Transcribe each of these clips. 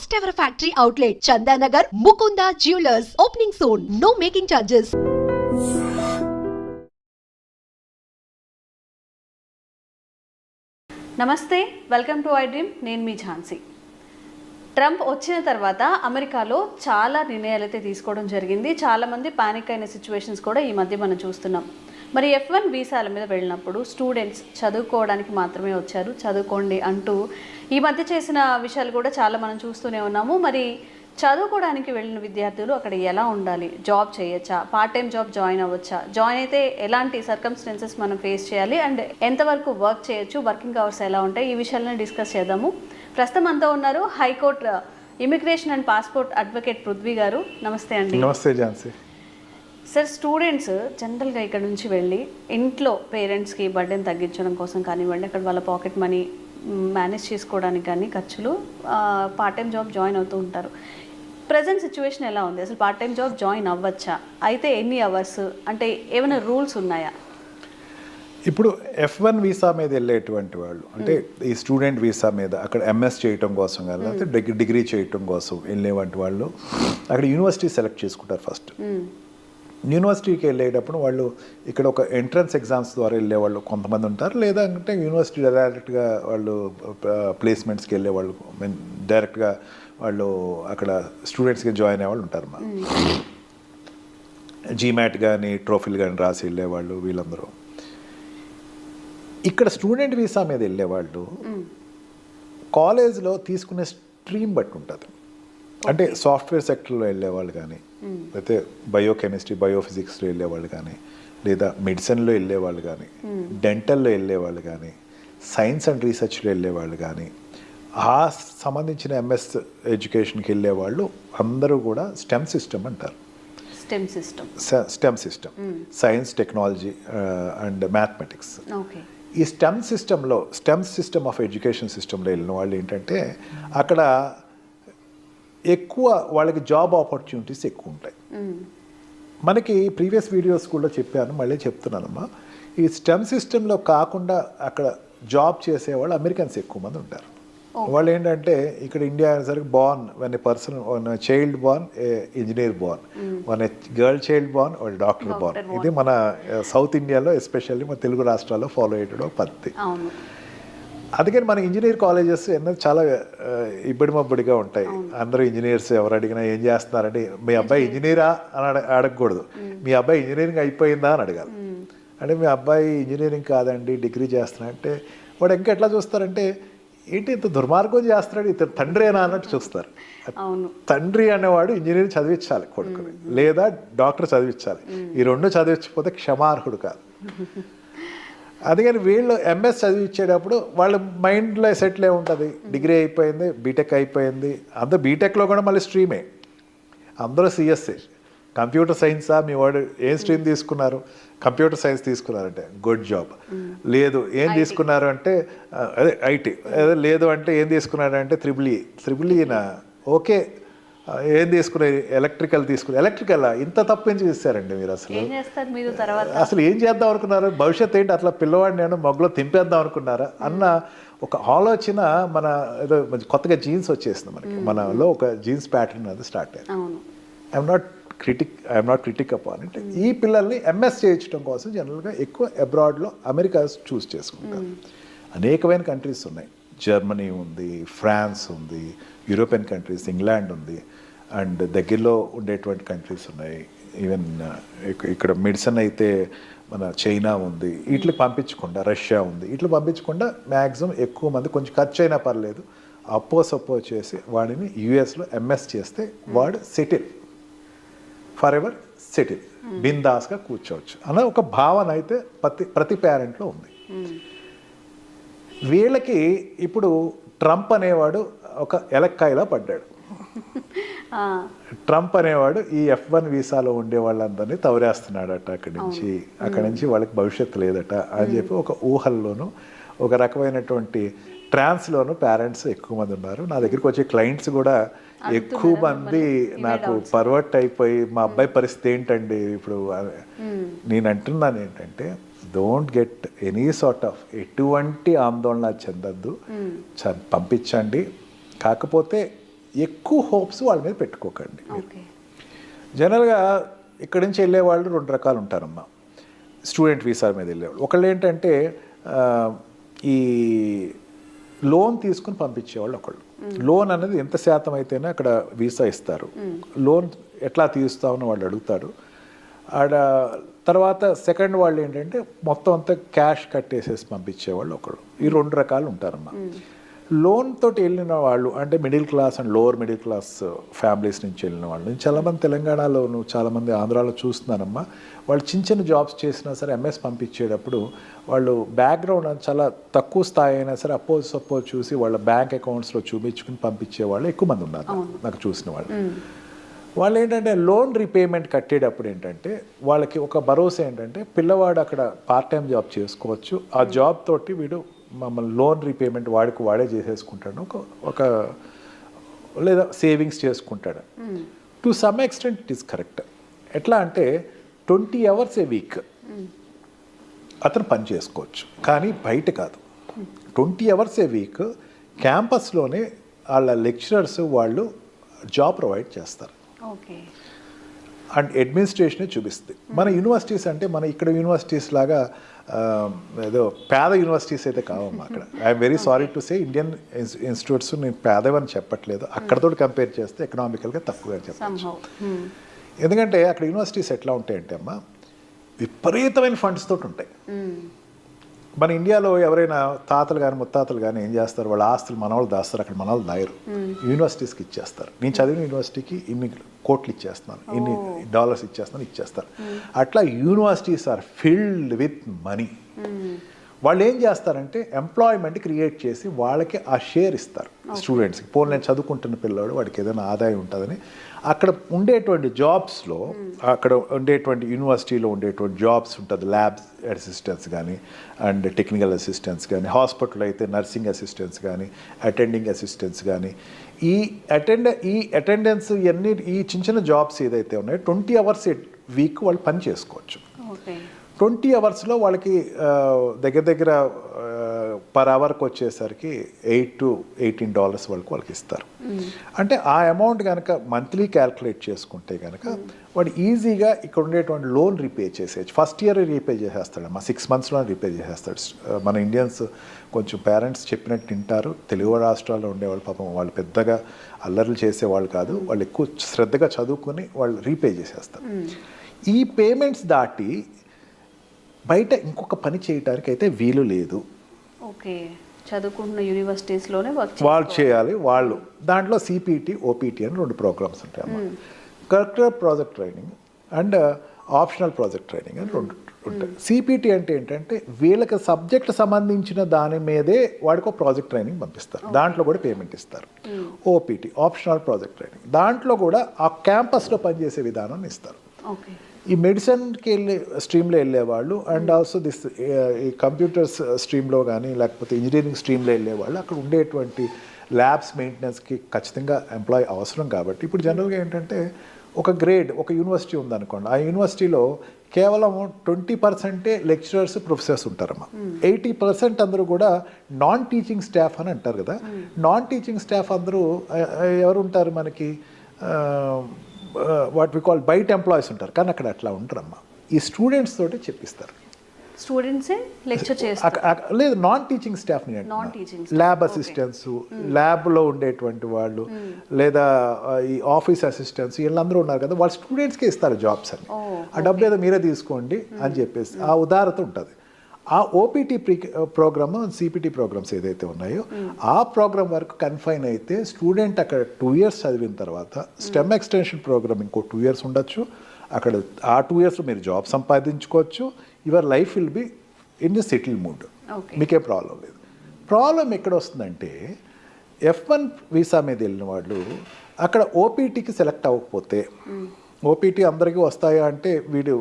First ever factory outlet, Chandanagar, Mukunda Jewelers. Opening soon. No making charges. నమస్తే, welcome to I dream. నేను మీ Jhansi. Trump వచ్చిన తర్వాత అమెరికాలో చాలా నిర్ణయాలు అయితే తీసుకోవడం జరిగింది. చాలామంది పానిక్ అయిన సిచ్యువేషన్స్ కూడా ఈ మధ్య మనం చూస్తున్నాం. మరి F1 వీసాల మీద వెళ్ళినప్పుడు స్టూడెంట్స్ చదువుకోవడానికి మాత్రమే వచ్చారు, చదువుకోండి అంటూ ఈ మధ్య చేసిన విషయాలు కూడా చాలా మనం చూస్తూనే ఉన్నాము. మరి చదువుకోవడానికి వెళ్ళిన విద్యార్థులు అక్కడ ఎలా ఉండాలి, జాబ్ చేయొచ్చా, పార్ట్ టైం జాబ్ జాయిన్ అవ్వచ్చా, జాయిన్ అయితే ఎలాంటి సర్కమ్స్టెన్సెస్ మనం ఫేస్ చేయాలి అండ్ ఎంతవరకు వర్క్ చేయొచ్చు, వర్కింగ్ అవర్స్ ఎలా ఉంటాయి, ఈ విషయాలను డిస్కస్ చేద్దాము. ప్రస్తుతం అంతా ఉన్నారు high court immigration and passport advocate Prithvi గారు. నమస్తే అండి. నమస్తే ఝాన్సీ. సార్, స్టూడెంట్స్ జనరల్గా ఇక్కడ నుంచి వెళ్ళి ఇంట్లో పేరెంట్స్కి బర్డెన్ తగ్గించడం కోసం కానివ్వండి, అక్కడ వాళ్ళ పాకెట్ మనీ మేనేజ్ చేసుకోవడానికి కానీ ఖర్చులు పార్ట్ టైం జాబ్ జాయిన్ అవుతూ ఉంటారు. ప్రజెంట్ సిచ్యువేషన్ ఎలా ఉంది? అసలు పార్ట్ టైం జాబ్ జాయిన్ అవ్వచ్చా? అయితే ఎన్ని అవర్స్, అంటే ఏమైనా రూల్స్ ఉన్నాయా? ఇప్పుడు F1 వీసా మీద వెళ్ళేటువంటి వాళ్ళు, అంటే ఈ స్టూడెంట్ వీసా మీద అక్కడ MS చేయటం కోసం కానీ లేకపోతే డిగ్రీ చేయటం కోసం వెళ్ళేటువంటి వాళ్ళు అక్కడ యూనివర్సిటీ సెలెక్ట్ చేసుకుంటారు. ఫస్ట్ యూనివర్సిటీకి వెళ్ళేటప్పుడు వాళ్ళు ఇక్కడ ఒక ఎంట్రన్స్ ఎగ్జామ్స్ ద్వారా వెళ్ళేవాళ్ళు కొంతమంది ఉంటారు, లేదా అంటే యూనివర్సిటీ డైరెక్ట్గా వాళ్ళు ప్లేస్మెంట్స్కి వెళ్ళేవాళ్ళు, డైరెక్ట్గా వాళ్ళు అక్కడ స్టూడెంట్స్కి జాయిన్ అయ్యేవాళ్ళు ఉంటారు. మా జీమాట్ కానీ ట్రోఫీలు కానీ రాసి వెళ్ళేవాళ్ళు వీళ్ళందరూ. ఇక్కడ స్టూడెంట్ వీసా మీద వెళ్ళేవాళ్ళు కాలేజ్లో తీసుకునే స్ట్రీమ్ బట్టి ఉంటుంది. అంటే సాఫ్ట్వేర్ సెక్టర్లో వెళ్ళేవాళ్ళు కానీ, లేకపోతే బయోకెమిస్ట్రీ బయోఫిజిక్స్లో వెళ్ళేవాళ్ళు కానీ, లేదా మెడిసిన్లో వెళ్ళేవాళ్ళు కానీ, డెంటల్లో వెళ్ళేవాళ్ళు కానీ, సైన్స్ అండ్ రీసెర్చ్లో వెళ్ళేవాళ్ళు కానీ, ఆ సంబంధించిన MS ఎడ్యుకేషన్కి వెళ్ళేవాళ్ళు అందరూ కూడా స్టెమ్ సిస్టమ్ అంటారు. Stem system science, technology and mathematics. ఈ స్టెమ్ సిస్టమ్ ఆఫ్ ఎడ్యుకేషన్ సిస్టంలో వెళ్ళిన వాళ్ళు ఏంటంటే అక్కడ ఎక్కువ వాళ్ళకి జాబ్ ఆపర్చునిటీస్ ఎక్కువ ఉంటాయి. మనకి ప్రీవియస్ వీడియోస్ కూడా చెప్పాను, మళ్ళీ చెప్తున్నానమ్మా. ఈ స్టెమ్ సిస్టంలో కాకుండా అక్కడ జాబ్ చేసేవాళ్ళు అమెరికన్స్ ఎక్కువ మంది ఉంటారు. వాళ్ళు ఏంటంటే ఇక్కడ ఇండియా అనేసరికి one child born engineer born, one girl child born, ఒక డాక్టర్ బార్న్. ఇది మన సౌత్ ఇండియాలో ఎస్పెషల్లీ మన తెలుగు రాష్ట్రాల్లో ఫాలో అయ్యేటో పద్ధతి. అందుకని మన ఇంజనీర్ కాలేజెస్ ఎన్నో చాలా ఇబ్బడిమబ్బడిగా ఉంటాయి. అందరూ ఇంజనీర్స్ ఎవరు అడిగినా ఏం చేస్తున్నారంటే మీ అబ్బాయి ఇంజనీరా అని అడగకూడదు, మీ అబ్బాయి ఇంజనీరింగ్ అయిపోయిందా అని అడగాలి. అంటే మీ అబ్బాయి ఇంజనీరింగ్ కాదండి డిగ్రీ చేస్తున్నా అంటే వాడు ఇంకా ఎట్లా చూస్తారంటే ఏంటి ఇంత దుర్మార్గం చేస్తున్నాడు, ఇతను తండ్రేనా అన్నట్టు చూస్తారు. తండ్రి అనేవాడు ఇంజనీరింగ్ చదివించాలి కొడుకుని, లేదా డాక్టర్ చదివించాలి. ఈ రెండు చదివించకపోతే క్షమార్హుడు కాదు. అందుకని వీళ్ళు MS చదివించేటప్పుడు వాళ్ళ మైండ్లో సెటిల్ ఉంటుంది. డిగ్రీ అయిపోయింది, బీటెక్ అయిపోయింది, అందరూ బీటెక్లో కూడా మళ్ళీ స్ట్రీమే, అందరూ CSE. కంప్యూటర్ సైన్సా మీ వాడు ఏం స్ట్రీమ్ తీసుకున్నారు? కంప్యూటర్ సైన్స్ తీసుకున్నారంటే గుడ్ జాబ్. లేదు ఏం తీసుకున్నారు అంటే అదే IT. అదే లేదు అంటే ఏం తీసుకున్నారంటే త్రిబుల్ ఈనా ఓకే. ఏం తీసుకున్నారు? ఎలక్ట్రికల్ తీసుకున్నారు. ఎలక్ట్రికల్ ఇంత తప్పించి చేస్తారండి మీరు. అసలు ఏం చేద్దాం అనుకున్నారు? భవిష్యత్ ఏంటి? అట్లా పిల్లవాడిని నేను మొగ్గులో తింపేద్దాం అనుకున్నారా అన్న ఒక ఆలోచన మన ఏదో కొత్తగా జీన్స్ వచ్చేసింది మనకి. మనలో ఒక జీన్స్ ప్యాటర్న్ అది స్టార్ట్ అయ్యింది. I'm not critic upon it. ఈ పిల్లల్ని MS చేయించడం కోసం జనరల్గా ఎక్కువ అబ్రాడ్లో అమెరికా చూస్ చేసుకుంటారు. అనేకమైన కంట్రీస్ ఉన్నాయి. జర్మనీ ఉంది, ఫ్రాన్స్ ఉంది, యూరోపియన్ కంట్రీస్, ఇంగ్లాండ్ ఉంది, అండ్ దగ్గరలో ఉండేటువంటి కంట్రీస్ ఉన్నాయి. ఈవెన్ ఇక్కడ మెడిసిన్ అయితే మన చైనా ఉంది. వీటికి పంపించకుండా రష్యా ఉంది. వీటికి పంపించకుండా మ్యాక్సిమం ఎక్కువ మంది కొంచెం ఖర్చు అయినా పర్లేదు సప్పో చేసి వాడిని US MS చేస్తే వాడు సెటిల్, ఫర్ ఎవర్ సెటిల్, బిందాస్గా కూర్చోవచ్చు అన్న ఒక భావన అయితే ప్రతి పేరెంట్లో ఉంది. వీళ్ళకి ఇప్పుడు ట్రంప్ అనేవాడు ఒక ఎలక్కాయలా పడ్డాడు. ట్రంప్ అనేవాడు ఈ F1 వీసాలో ఉండే వాళ్ళందరినీ తవరేస్తున్నాడట. అక్కడి నుంచి వాళ్ళకి భవిష్యత్తు లేదట అని చెప్పి ఒక ఊహల్లోనూ ఒక రకమైనటువంటి ట్రాన్స్లోనూ పేరెంట్స్ ఎక్కువ మంది ఉన్నారు. నా దగ్గరికి వచ్చే క్లయింట్స్ కూడా ఎక్కువ మంది నాకు పర్వర్ట్ అయిపోయి మా అబ్బాయి పరిస్థితి ఏంటండి ఇప్పుడు. నేను అంటున్నాను ఏంటంటే don't get any sort of ఎటువంటి ఆందోళన చెందద్దు, పంపించండి. కాకపోతే ఎక్కువ హోప్స్ వాళ్ళ మీద పెట్టుకోకండి. ఓకే. జనరల్గా ఇక్కడి నుంచి వెళ్ళే వాళ్ళు 2 రకాలు ఉంటారమ్మా. స్టూడెంట్ వీసా మీద వెళ్ళేవాళ్ళు ఒకళ్ళు ఏంటంటే ఈ లోన్ తీసుకుని పంపించేవాళ్ళు ఒకళ్ళు. లోన్ అనేది ఎంత శాతం అయితేనే అక్కడ వీసా ఇస్తారు. లోన్ ఎట్లా తీస్తామని వాళ్ళు అడుగుతారు. ఆడ తర్వాత సెకండ్ వాళ్ళు ఏంటంటే మొత్తం అంతా క్యాష్ కట్టేసేసి పంపించేవాళ్ళు ఒకళ్ళు. ఈ 2 రకాలు ఉంటారమ్మా. లోన్ తోటి వెళ్ళిన వాళ్ళు అంటే middle class and lower middle class families నుంచి వెళ్ళిన వాళ్ళు చాలామంది తెలంగాణలోను చాలామంది ఆంధ్రాలో చూస్తున్నానమ్మా. వాళ్ళు చిన్న చిన్న జాబ్స్ చేసినా సరే ఎంఎస్ పంపించేటప్పుడు వాళ్ళు బ్యాక్గ్రౌండ్ చాలా తక్కువ స్థాయి అయినా సరే సపోజ్ చూసి వాళ్ళ బ్యాంక్ అకౌంట్స్లో చూపించుకుని పంపించే వాళ్ళు ఎక్కువ మంది ఉన్నారు నాకు చూసిన వాళ్ళు. వాళ్ళు ఏంటంటే లోన్ రీపేమెంట్ కట్టేటప్పుడు ఏంటంటే వాళ్ళకి ఒక భరోసా ఏంటంటే పిల్లవాడు అక్కడ పార్ట్ టైం జాబ్ చేసుకోవచ్చు, ఆ జాబ్ తోటి వీడు మమ్మల్ని లోన్ రీపేమెంట్ వాడే చేసేసుకుంటాడు, ఒక లేదా సేవింగ్స్ చేసుకుంటాడు. To some extent it is correct. ఎట్లా అంటే 20 hours a week అతను పని చేసుకోవచ్చు, కానీ బయట కాదు. 20 hours a week క్యాంపస్లోనే వాళ్ళ లెక్చరర్స్ వాళ్ళు జాబ్ ప్రొవైడ్ చేస్తారు. ఓకే. అండ్ అడ్మినిస్ట్రేషనే చూపిస్తుంది. మన యూనివర్సిటీస్ అంటే మన ఇక్కడ యూనివర్సిటీస్ లాగా ఏదో పేద యూనివర్సిటీస్ అయితే కావమ్మా అక్కడ. I'm very sorry to say Indian institutes నేను పేదవని చెప్పట్లేదు, అక్కడతో కంపేర్ చేస్తే ఎకనామికల్గా తక్కువగా చెప్పచ్చు. ఎందుకంటే అక్కడ యూనివర్సిటీస్ ఎట్లా ఉంటాయంటే అమ్మా విపరీతమైన ఫండ్స్ తోటి ఉంటాయి. మన ఇండియాలో ఎవరైనా తాతలు కానీ ముత్తాతలు కానీ ఏం చేస్తారు, వాళ్ళ ఆస్తులు మనవాళ్ళు దాస్తారు, అక్కడ మనవాళ్ళు దాయరు, యూనివర్సిటీస్కి ఇచ్చేస్తారు. నేను చదివిన యూనివర్సిటీకి ఇన్ని కోట్లు ఇచ్చేస్తున్నాను, ఇన్ని డాలర్స్ ఇచ్చేస్తారు. అట్లా universities are filled with money. వాళ్ళు ఏం చేస్తారంటే ఎంప్లాయ్మెంట్ క్రియేట్ చేసి వాళ్ళకి ఆ షేర్ ఇస్తారు స్టూడెంట్స్కి. పోనీ నేను చదువుకుంటున్న పిల్లవాడు వాడికి ఏదైనా ఆదాయం ఉంటుందని అక్కడ ఉండేటువంటి జాబ్స్లో, అక్కడ ఉండేటువంటి యూనివర్సిటీలో ఉండేటువంటి జాబ్స్ ఉంటుంది. ల్యాబ్స్ అసిస్టెంట్స్ కానీ అండ్ టెక్నికల్ అసిస్టెంట్స్ కానీ, హాస్పిటల్ అయితే నర్సింగ్ అసిస్టెంట్స్ కానీ, అటెండింగ్ అసిస్టెంట్స్ కానీ, ఈ అటెండెన్స్ ఇవన్నీ ఈ చిన్న చిన్న జాబ్స్ ఏదైతే ఉన్నాయో 20 hours a week వాళ్ళు పని చేసుకోవచ్చు. 20 hours వాళ్ళకి దగ్గర పర్ అవర్కి వచ్చేసరికి $8 to $18 వాళ్ళకి ఇస్తారు. అంటే ఆ అమౌంట్ కనుక మంత్లీ క్యాల్కులేట్ చేసుకుంటే కనుక వాడు ఈజీగా ఇక్కడ ఉండేటువంటి లోన్ రీపే చేసేయచ్చు. ఫస్ట్ ఇయర్ రీపే చేసేస్తాడు అమ్మా, 6 monthsలో రీపే చేసేస్తాడు. మన ఇండియన్స్ కొంచెం పేరెంట్స్ చెప్పినట్టు తింటారు. తెలుగు రాష్ట్రాల్లో ఉండేవాళ్ళు పాపం వాళ్ళు పెద్దగా అల్లర్లు చేసేవాళ్ళు కాదు, వాళ్ళు ఎక్కువ శ్రద్ధగా చదువుకొని వాళ్ళు రీపే చేసేస్తారు. ఈ పేమెంట్స్ దాటి బయట ఇంకొక పని చేయడానికి అయితే వీలు లేదు. ఓకే. చదువుకుంటున్న యూనివర్సిటీస్లోనే వాళ్ళు చేయాలి. వాళ్ళు దాంట్లో సిపిటి, ఓపీటీ అని 2 ప్రోగ్రామ్స్ ఉంటాయి అమ్మా. Curricular project training and optional project training అని 2 ఉంటాయి. సిపిటి అంటే ఏంటంటే వీళ్ళకి సబ్జెక్ట్ సంబంధించిన దాని మీదే వాడికి ఒక ప్రాజెక్ట్ ట్రైనింగ్ పంపిస్తారు, దాంట్లో కూడా పేమెంట్ ఇస్తారు. ఓపీటీ ఆప్షనల్ ప్రాజెక్ట్ ట్రైనింగ్, దాంట్లో కూడా ఆ క్యాంపస్లో పనిచేసే విధానాన్ని ఇస్తారు. ఈ మెడిసిన్కి స్ట్రీమ్లో వెళ్ళేవాళ్ళు అండ్ ఆల్సో ఈ కంప్యూటర్స్ స్ట్రీమ్లో కానీ లేకపోతే ఇంజనీరింగ్ స్ట్రీమ్లో వెళ్ళేవాళ్ళు అక్కడ ఉండేటువంటి ల్యాబ్స్ మెయింటెనెన్స్కి ఖచ్చితంగా ఎంప్లాయ్ అవసరం. కాబట్టి ఇప్పుడు జనరల్గా ఏంటంటే ఒక గ్రేడ్ ఒక యూనివర్సిటీ ఉందనుకోండి, ఆ యూనివర్సిటీలో కేవలం 20% లెక్చరర్స్ ప్రొఫెసర్స్ ఉంటారమ్మా. 80% అందరూ కూడా నాన్ టీచింగ్ స్టాఫ్ అని అంటారు కదా. నాన్ టీచింగ్ స్టాఫ్ అందరూ ఎవరు ఉంటారు మనకి, వాట్ వి కాల్ బయట ఎంప్లాయీస్ ఉంటారు. కానీ అక్కడ అట్లా ఉంటారమ్మా, ఈ స్టూడెంట్స్ తోటి చెప్పిస్తారు. స్టూడెంట్సే లెక్చర్ చేస్తారు? లేదు, non teaching staff, lab assistants, ల్యాబ్లో ఉండేటువంటి వాళ్ళు లేదా ఈ ఆఫీస్ అసిస్టెంట్స్ వీళ్ళందరూ ఉన్నారు కదా, వాళ్ళు స్టూడెంట్స్కే ఇస్తారు జాబ్స్ అని. ఆ డబ్బు ఏదో మీరే తీసుకోండి అని చెప్పేసి ఆ ఉదారత ఉంటుంది. ఆ ఓపీటీ ప్రోగ్రామ్, సిపిటి ప్రోగ్రామ్స్ ఏదైతే ఉన్నాయో ఆ ప్రోగ్రామ్ వరకు కన్ఫైన్ అయితే స్టూడెంట్ అక్కడ 2 years చదివిన తర్వాత స్టెమ్ ఎక్స్టెన్షన్ ప్రోగ్రామ్ ఇంకో 2 years ఉండొచ్చు. అక్కడ ఆ 2 years మీరు జాబ్ సంపాదించుకోవచ్చు. Your life will be in the settle mood, మీకే ప్రాబ్లం లేదు. ప్రాబ్లం ఎక్కడ వస్తుందంటే F1 వీసా మీద వెళ్ళిన వాళ్ళు అక్కడ ఓపీటీకి సెలెక్ట్ అవ్వకపోతే, ఓపీటీ అందరికీ వస్తాయా అంటే వీడి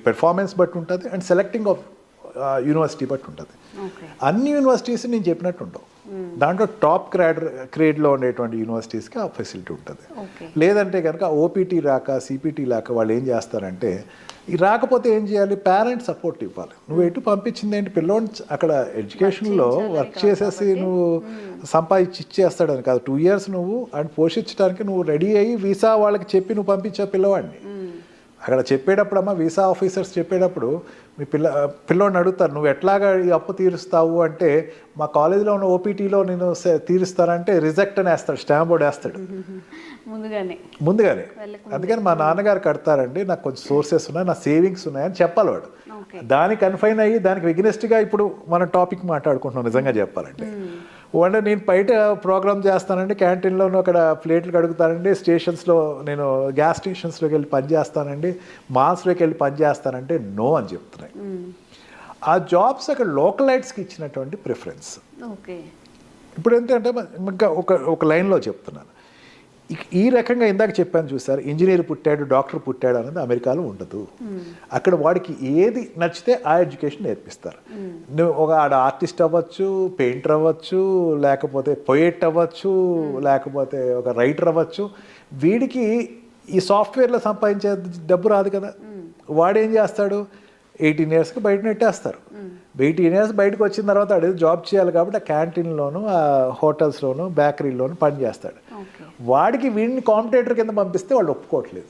పెర్ఫార్మెన్స్ బట్టి ఉంటుంది అండ్ సెలెక్టింగ్ ఆఫ్ యూనివర్సిటీ బట్టి ఉంటుంది. అన్ని యూనివర్సిటీస్ నేను చెప్పినట్టు ఉండవు. దాంట్లో టాప్ గ్రేడ్లో ఉండేటువంటి యూనివర్సిటీస్కి ఆ ఫెసిలిటీ ఉంటుంది. ఓకే. లేదంటే కనుక ఓపీటీ రాక సిపిటీ రాక వాళ్ళు ఏం చేస్తారంటే ఈ రాకపోతే ఏం చేయాలి, పేరెంట్స్ సపోర్ట్ ఇవ్వాలి. నువ్వు ఎటు పంపించింది ఏంటి, పిల్లోని అక్కడ ఎడ్యుకేషన్లో వర్క్ చేసేసి నువ్వు సంపాదించి ఇచ్చేస్తాడని కాదు. 2 years నువ్వు అండ్ పోషించడానికి నువ్వు రెడీ అయ్యి వీసా వాళ్ళకి చెప్పి నువ్వు పంపించావు పిల్లవాడిని. అక్కడ చెప్పేటప్పుడు అమ్మ వీసా ఆఫీసర్స్ చెప్పేటప్పుడు మీ పిల్లోడిని అడుగుతారు, నువ్వు ఎట్లాగా ఈ అప్పు తీరుస్తావు అంటే మా కాలేజీలో ఉన్న ఓపీటీలో నేను తీరుస్తానంటే రిజెక్ట్ అని వేస్తాడు, స్టాంప్ బోర్డు వేస్తాడు ముందుగానే. అందుకని మా నాన్నగారు కడతారండి, నాకు కొంచెం సోర్సెస్ ఉన్నాయి, నా సేవింగ్స్ ఉన్నాయని చెప్పాలి వాడు. దానికి కన్ఫైన్ అయ్యి దానికి విగ్నెస్ట్గా ఇప్పుడు మన టాపిక్ మాట్లాడుకుంటున్నాం నిజంగా చెప్పాలంటే. అంటే నేను బయట ప్రోగ్రామ్ చేస్తానండి, క్యాంటీన్లోనూ అక్కడ ప్లేట్లు కడుగుతానండి, స్టేషన్స్లో నేను గ్యాస్ స్టేషన్స్లోకి వెళ్ళి పని చేస్తానండి, మాల్స్లోకి వెళ్ళి పని చేస్తానంటే నో అని చెప్తున్నాయి. ఆ జాబ్స్ అక్కడ లోకలైట్స్కి ఇచ్చినటువంటి ప్రిఫరెన్స్. ఇప్పుడు ఏంటంటే ఇంకా ఒక లైన్లో చెప్తున్నాను, ఈ రకంగా ఇందాక చెప్పాను చూసారు, ఇంజనీర్ పుట్టాడు డాక్టర్ పుట్టాడు అనేది అమెరికాలో ఉండదు. అక్కడ వాడికి ఏది నచ్చితే ఆ ఎడ్యుకేషన్ నేర్పిస్తారు. నువ్వు ఒక ఆడ ఆర్టిస్ట్ అవ్వచ్చు, పెయింటర్ అవ్వచ్చు, లేకపోతే పొయెట్ అవ్వచ్చు, లేకపోతే ఒక రైటర్ అవ్వచ్చు. వీడికి ఈ సాఫ్ట్వేర్లో సంపాదించే డబ్బు రాదు కదా. వాడేం చేస్తాడు, 18 yearsకి బయట నెట్టేస్తారు. 18 years బయటకు వచ్చిన తర్వాత అడిగి జాబ్ చేయాలి కాబట్టి ఆ క్యాంటీన్లోను, ఆ హోటల్స్లోను, బేకరీలోను పని చేస్తాడు. వాడికి వీడిని కాంపిటేటర్ కింద పంపిస్తే వాళ్ళు ఒప్పుకోవట్లేదు.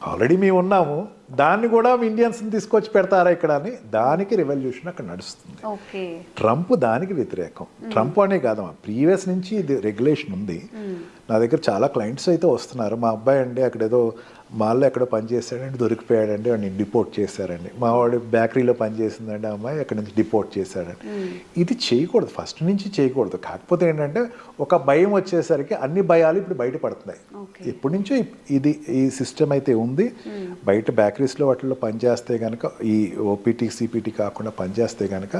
ఆల్రెడీ మేము ఉన్నాము, దాన్ని కూడా ఇండియన్స్ని తీసుకొచ్చి పెడతారా ఇక్కడ అని దానికి రెవల్యూషన్ అక్కడ నడుస్తుంది. ట్రంప్ దానికి వ్యతిరేకం. ట్రంప్ అనే కాదమ్మా, ప్రీవియస్ నుంచి ఇది రెగ్యులేషన్ ఉంది. నా దగ్గర చాలా క్లయింట్స్ అయితే వస్తున్నారు, మా అబ్బాయి అండి అక్కడ ఏదో మాల్లో ఎక్కడో పనిచేస్తాడండి, దొరికిపోయాడండి, వాడిని డిపోర్ట్ చేశారండి. మా వాడు బేకరీలో పనిచేసిందండి అమ్మాయి, అక్కడి నుంచి డిపోర్ట్ చేశాడండి. ఇది చేయకూడదు, ఫస్ట్ నుంచి చేయకూడదు. కాకపోతే ఏంటంటే ఒక భయం వచ్చేసరికి అన్ని భయాలు ఇప్పుడు బయటపడుతున్నాయి. ఎప్పటి నుంచో ఈ సిస్టమ్ అయితే ఉంది. బయట బేకరీస్లో వాటిల్లో పనిచేస్తే కనుక ఈ ఓపీటీ సిపిటీ కాకుండా పనిచేస్తే కనుక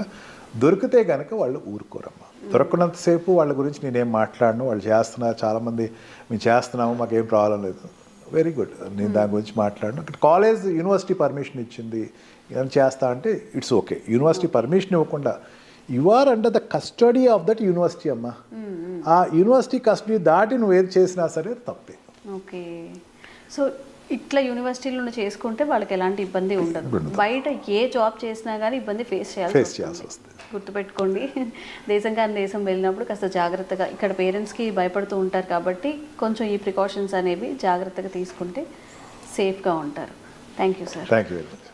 దొరికితే కనుక వాళ్ళు ఊరుకోరమ్మా. దొరకనంతసేపు వాళ్ళ గురించి నేనేం మాట్లాడను, వాళ్ళు చేస్తున్నారు, చాలామంది మేము చేస్తున్నాము మాకేం ప్రాబ్లం లేదు, వెరీ గుడ్, నేను దాని గురించి మాట్లాడను. కాలేజ్ యూనివర్సిటీ పర్మిషన్ ఇచ్చింది ఏం చేస్తా అంటే ఇట్స్ ఓకే. యూనివర్సిటీ పర్మిషన్ ఇవ్వకుండా you are under the custody of that university అమ్మా. ఆ యూనివర్సిటీ కస్టడీ దాటి నువ్వు ఏది చేసినా సరే తప్పే. ఓకే. సో ఇట్లా యూనివర్సిటీలో చేసుకుంటే వాళ్ళకి ఎలాంటి ఇబ్బంది ఉండదు. బయట ఏ జాబ్ చేసినా కానీ ఇబ్బంది ఫేస్ చేయాల్సి వస్తుంది. గుర్తుపెట్టుకోండి, దేశం కానీ దేశం వెళ్ళినప్పుడు కాస్త జాగ్రత్తగా, ఇక్కడ పేరెంట్స్కి భయపడుతూ ఉంటారు కాబట్టి కొంచెం ఈ ప్రికాషన్స్ అనేవి జాగ్రత్తగా తీసుకుంటే సేఫ్గా ఉంటారు. Thank you sir. Thank you very much.